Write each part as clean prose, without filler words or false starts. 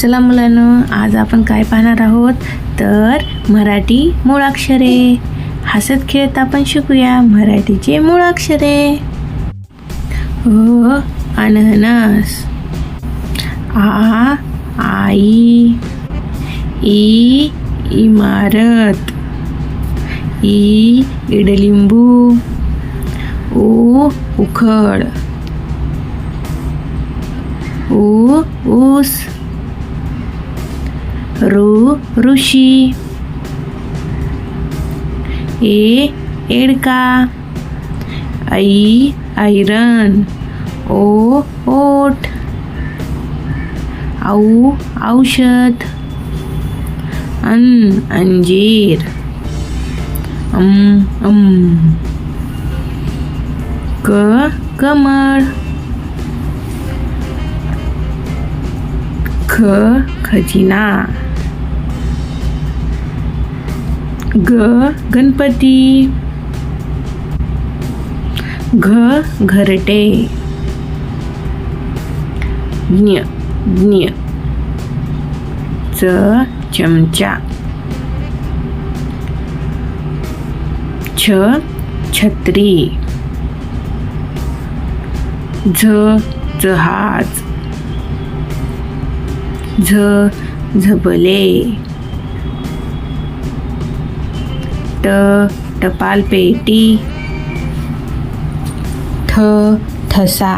चला मुलांनो, आज आपण काय पाहणार आहोत तर मराठी मूळाक्षरे. हसत खेळत आपण शिकूया मराठीचे मूळाक्षरे. अ अननस, आ आई, ई इमारत, ई इडलिंबू, ऊ उखळ, ऊ ऊस, ऋषी, एडका, ऐरण, ओठ, औषध, अंजीर, कमळ, खजिना, गणपती, घरटे, ज्ञ, चमचा, छत्री, जहाज, झबले, टपालपेटी, ठसा,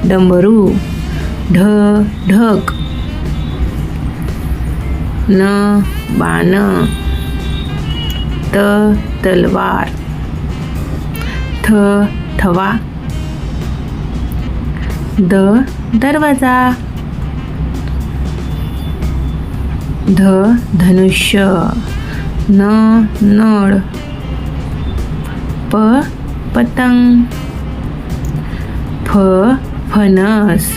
डमरू, ढग, बाण, तलवार, थवा, दरवाजा, धनुष्य, नळ, पतंग, फणस,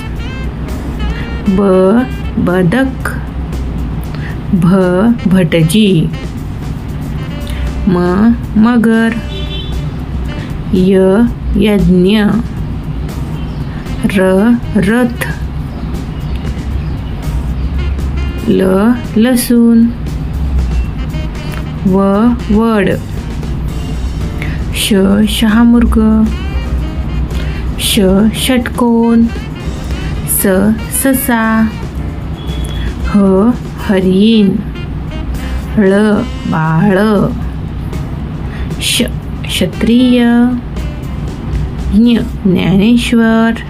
बदक, भटजी, मगर, यज्ञ, रथ, लसूण, वड, शहामृग, षटकोन, ससा, हरिण, बाळ, क्षत्रिय, ज्ञानेश्वर,